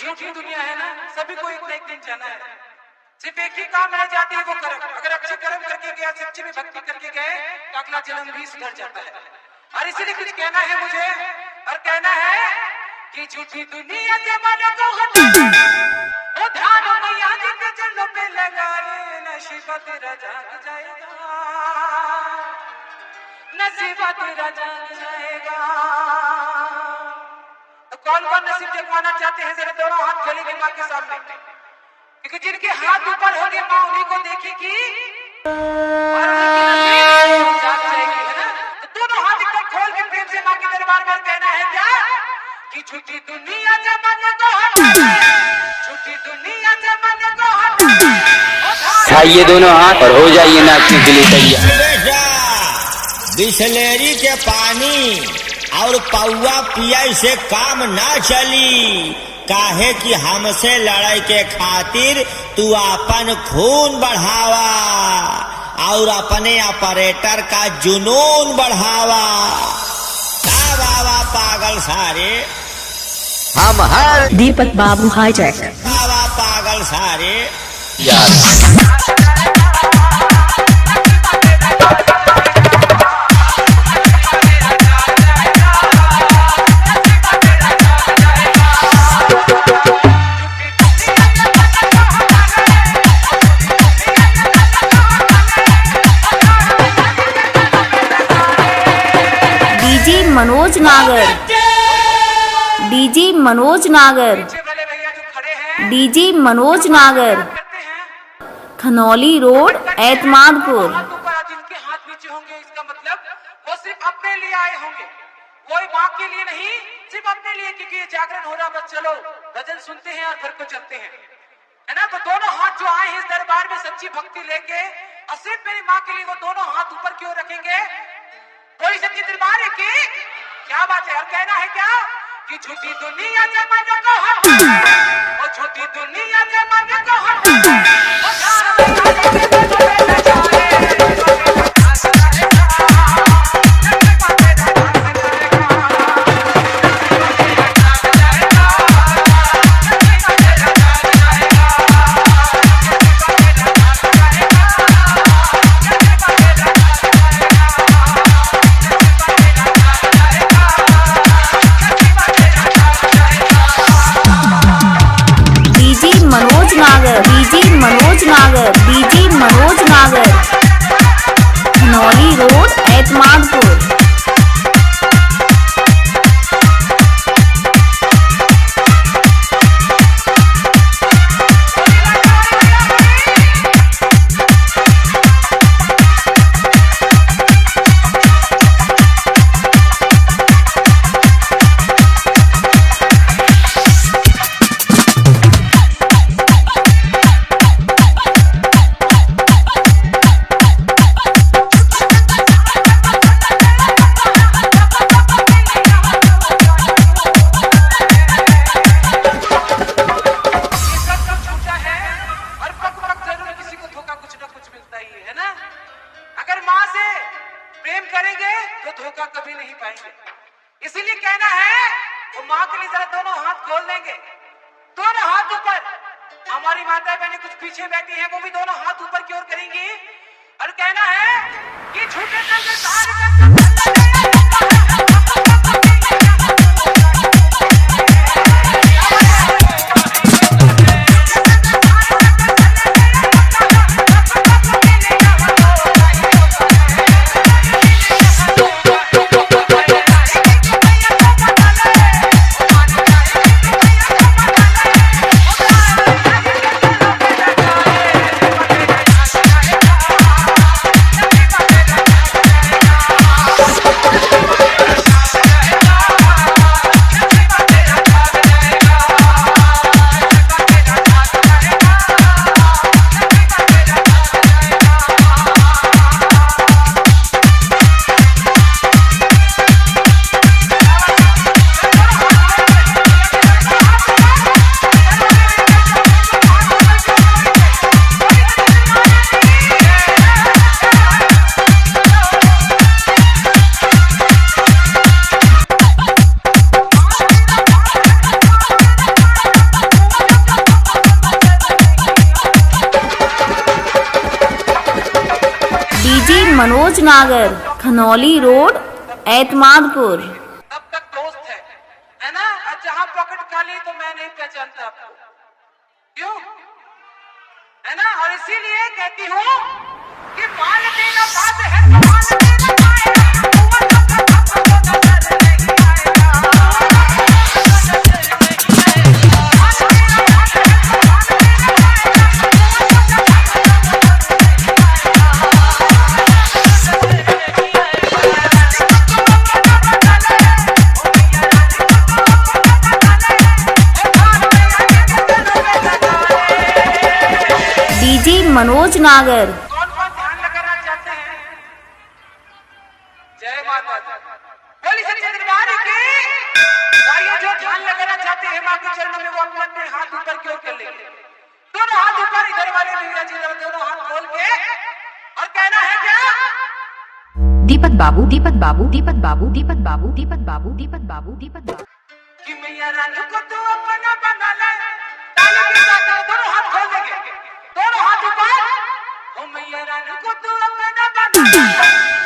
झूठी दुनिया है ना, सभी को एक ना एक दिन जाना है। सिर्फ एक ही काम रह जाती है, वो कर्म। अगर अच्छे कर्म करके गया, सच्ची में भक्ति करके गए तो अगला जन्म भी सुधर जाता है। और इसीलिए कुछ कहना है मुझे, और कहना है कि झूठी दुनिया से मन को हटा, वो ध्यान मैया जी के चरणों पे लगा ले, नसीब तेरा जाग जाएगा, नसीब तेरा जाग जाएगा। तो कौन कौन नसीब जगवाना चाहते हैं, जरा दोनों हाथ खोलेंगे माँ के सामने, क्योंकि जिनके हाथ ऊपर होंगे माँ उन्हीं को देखेगी और उनकी नसीब जाग जाएगी, है ना। तो दोनों हाथ एकदम खोल के प्रेम से माँ के दरबार में कहना है क्या कि झूठी दुनिया जमाने को हटा, झूठी दुनिया जमाने को हटा। उठाइए दोनों हाथ और हो जाइए नाचने के लिए तैयार। बिसलेरी के पानी और पौवा पिया से काम ना चली, काहे कि हमसे लड़ाई के खातिर तू अपन खून बढ़ावा और अपने ऑपरेटर का जुनून बढ़ावा। का बाबा पागल सारे हम हर दीपक बाबू हाईटेक। बाबा पागल सारे मनोज नागर, डीजी मनोज नागर, डीजी मनोज नागर, खनौली रोड एतमादपुर। जिनके हाथ नीचे होंगे इसका मतलब वो सिर्फ अपने लिए आए होंगे, कोई माँ के लिए नहीं, सिर्फ अपने लिए, क्योंकि ये जागरण हो रहा। बस चलो गजल सुनते हैं और घर को चलते हैं, है ना। तो दोनों हाथ जो आए हैं इस दरबार में सच्ची भक्ति लेके और सिर्फ मेरी माँ के लिए, वो दोनों हाथ ऊपर क्यों रखेंगे? कोई सच्ची दरबार है कि क्या बात है। और कहना है क्या कि झूठी दुनिया जमाने को हटा, और झूठी दुनिया जमाने को मनोज नागर, डीजी मनोज नागर, खनौली रोड एतमादपुर। कभी नहीं पाएंगे। इसीलिए कहना है वो माँ के लिए जरा दोनों हाथ खोल देंगे, दोनों हाथ ऊपर। हमारी माता बहनें कुछ पीछे बैठी हैं, वो भी दोनों हाथ ऊपर की ओर करेंगी और कहना है कि झूठे नागर, खनौली रोड, एतमादपुर। तब तक दोस्त है ना? और जहां पॉकेट खाली तो मैं नहीं पहचानता आपको, क्यों? है ना? और इसीलिए कहती हूँ कि मान देना बात है, मान देना पाएगा, हुआ जब तक आपको नजर नहीं आएगा, नजर नहीं आएगा। मान देना बात है, मान देना पाएगा, हुआ जब तक आपको नजर नहीं डीजे मनोज नागर। कौन कौन ध्यान लगाना चाहते हैं? जय माता दी। बोली सच्चे दरबार की। भाइयों जो ध्यान लगाना चाहते हैं मां के चरणों में, वो अपने अपने हाथ ऊपर क्यों कर लेंगे? दोनों हाथ ऊपर, इधर वाले भैया जी दोनों हाथ खोल के और कहना है क्या? दीपक बाबू, दीपक बाबू, दीपक बाबू, दीपक बाबू, दीपक बाबू, दीपक बाबू, दीपक बाबू। कि मैया रानी को तू अपना बना ले। ताली के साथ दोनों हाथ खोल देंगे, दोनों हाथ ऊपर। ओ मैया रानी को तू अपना बना ले,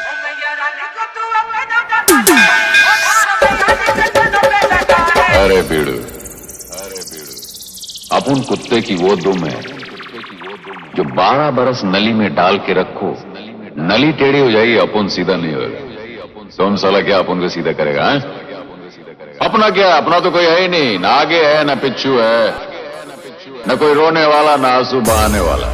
ओ मैया रानी को तू अपना बना ले, ओ धार मैया जी के चरणों पे लगा ले। अरे बीड़ू, अपन कुत्ते की वो दुम है जो 12 बरस नली में डाल के रखो, नली टेढ़ी हो जाएगी, अपन सीधा नहीं होगा। कौन साला क्या अपन को सीधा करेगा? अपना क्या, अपना तो कोई है ही नहीं, ना आगे है ना पिछू है, न कोई रोने वाला ना आंसू बहाने वाला।